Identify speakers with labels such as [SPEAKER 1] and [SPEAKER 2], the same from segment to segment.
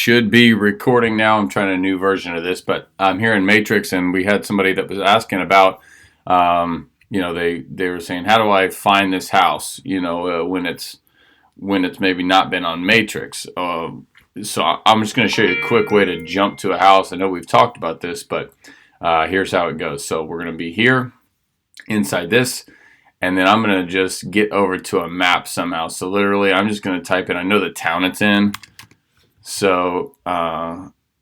[SPEAKER 1] should be recording now. I'm trying a new version of this, but I'm here in Matrix, and we had somebody that was asking about, they were saying, how do I find this house? When it's maybe not been on Matrix. So I'm just going to show you a quick way to jump to a house. I know we've talked about this, but here's how it goes. So we're going to be here inside this. And then I'm going to just get over to a map somehow. So literally, I'm just going to type in, I know the town it's in. So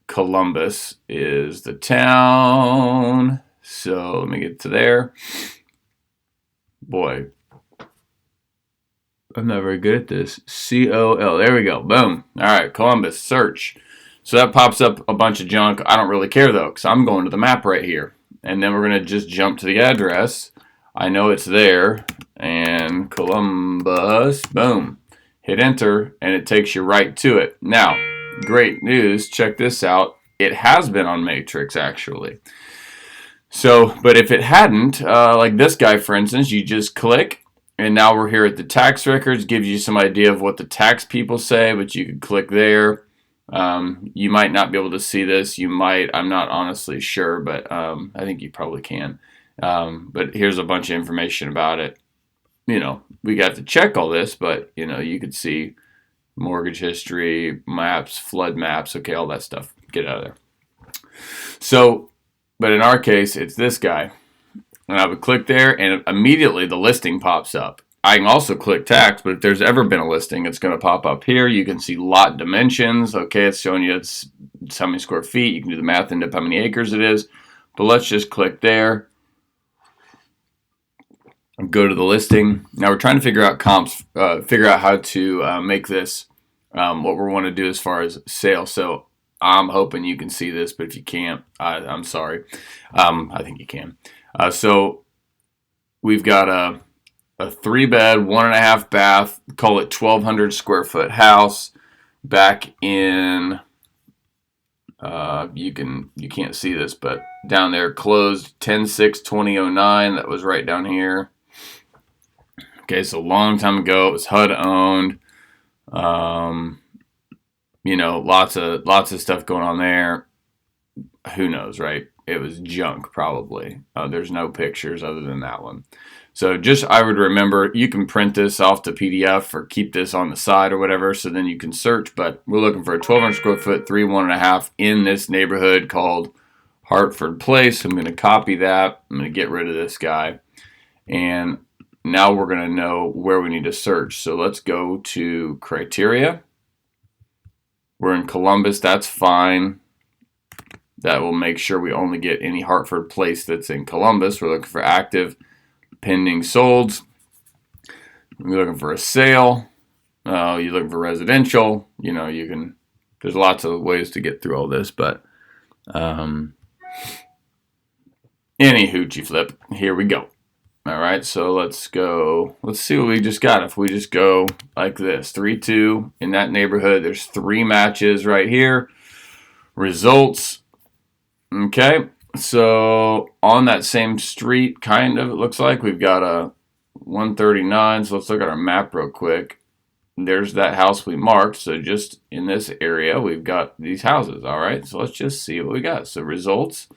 [SPEAKER 1] Columbus is the town. So let me get to there. Boy, I'm not very good at this. C-O-L. There we go. Boom. All right, Columbus. Search. So that pops up a bunch of junk. I don't really care, though, because I'm going to the map right here. And then we're going to just jump to the address. I know it's there, and Columbus, boom, hit enter, and it takes you right to it. Now, great news, check this out. It has been on Matrix, actually. So, but if it hadn't, like this guy, for instance, you just click, and now we're here at the tax records, gives you some idea of what the tax people say, but you can click there. You might not be able to see this. You might, I'm not honestly sure, but I think you probably can. But here's a bunch of information about it. We got to check all this, but, you could see mortgage history, maps, flood maps, okay, all that stuff. Get out of there. So, but in our case, it's this guy. And I would click there, and immediately the listing pops up. I can also click tax, but if there's ever been a listing, it's going to pop up here. You can see lot dimensions. Okay, it's showing you it's how many square feet. You can do the math into how many acres it is. But let's just click there. Go to the listing. Now we're trying to figure out comps, figure out how to make this what we want to do as far as sale. So I'm hoping you can see this, but if you can't, I'm sorry. I think you can. So we've got a 3-bed, 1.5 bath, call it 1,200 square foot house back in, you can't see this, but down there, closed 10/6/2009. That was right down here. Okay, so a long time ago, it was HUD owned. Lots of stuff going on there. Who knows, right? It was junk, probably. There's no pictures other than that one. So I would remember, you can print this off to PDF or keep this on the side or whatever, so then you can search. But we're looking for a 1,200 square foot, 3 1.5 in this neighborhood called Hartford Place. I'm going to copy that. I'm going to get rid of this guy. And now we're going to know where we need to search. So let's go to criteria. We're in Columbus. That's fine. That will make sure we only get any Hartford Place that's in Columbus. We're looking for active, pending solds. We're looking for a sale. You're looking for residential. There's lots of ways to get through all this, but any hoochie flip. Here we go. All right, so let's go. Let's see what we just got. If we just go like this, 3-2 in that neighborhood, there's 3 matches right here. Results. Okay, so on that same street, kind of, it looks like we've got a 139. So let's look at our map real quick. There's that house we marked. So just in this area, we've got these houses. All right, so let's just see what we got. So results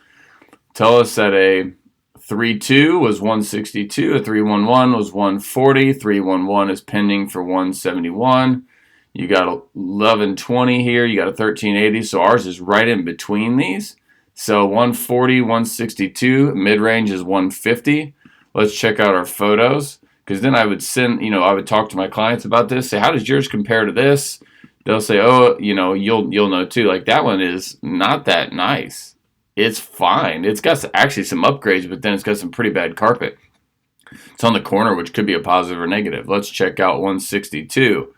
[SPEAKER 1] tell us that a 3-2 was 162, a 311 was 140, 311 is pending for 171. You got a 1120 here, you got a 1380, so ours is right in between these. So 140, 162, mid-range is 150. Let's check out our photos, because then I would I would talk to my clients about this, say, how does yours compare to this? They'll say, oh, you'll know too, like that one is not that nice. It's fine. It's got actually some upgrades, but then it's got some pretty bad carpet. It's on the corner, which could be a positive or negative. Let's check out 162.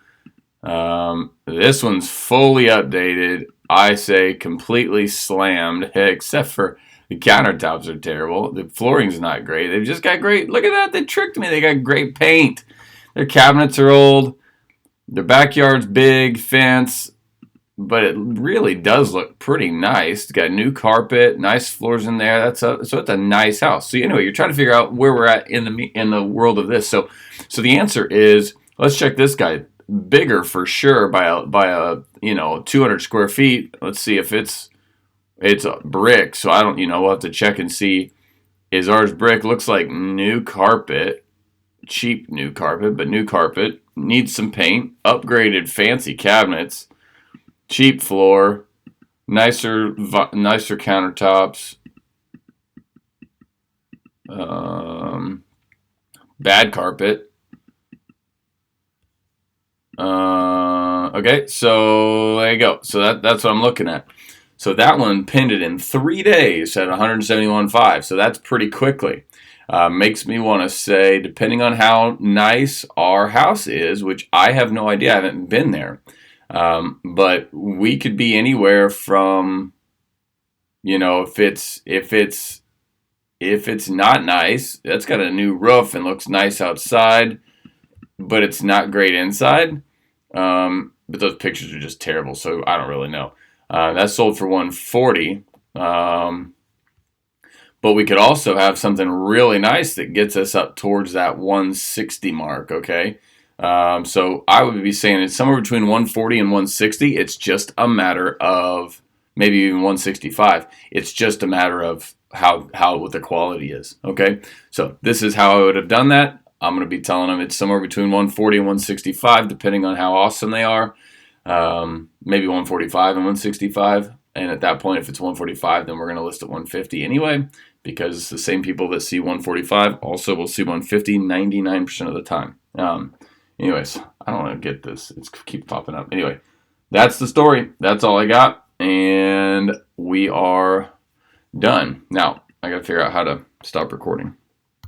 [SPEAKER 1] This one's fully updated. I say completely slammed, except for the countertops are terrible. The flooring's not great. They've just got great. Look at that. They tricked me. They got great paint. Their cabinets are old. Their backyard's big, fence. But it really does look pretty nice. It's got new carpet, nice floors in there. So it's a nice house. So anyway, you're trying to figure out where we're at in the world of this. So the answer is, let's check this guy. bigger for sure by a 200 square feet. Let's see if it's a brick. So I don't, we'll have to check and see. Is ours brick? Looks like new carpet, cheap new carpet, but new carpet. Needs some paint, upgraded fancy cabinets, cheap floor, nicer countertops. Bad carpet. Okay, so there you go. So that's what I'm looking at. So that one pinned it in 3 days at 171.5. So that's pretty quickly. Makes me want to say, depending on how nice our house is, which I have no idea, I haven't been there, but we could be anywhere from, if it's not nice, that's got a new roof and looks nice outside, but it's not great inside. But those pictures are just terrible, so I don't really know. That sold for 140. But we could also have something really nice that gets us up towards that 160 mark, okay? So I would be saying it's somewhere between 140 and 160. It's just a matter of, maybe even 165. It's just a matter of how what the quality is, okay? So this is how I would have done that. I'm going to be telling them it's somewhere between 140 and 165, depending on how awesome they are. Maybe 145 and 165. And at that point, if it's 145, then we're going to list at 150 anyway, because the same people that see 145 also will see 150 99% of the time. Anyways, I don't want to get this. It keeps popping up. Anyway, that's the story. That's all I got. And we are done. Now, I got to figure out how to stop recording.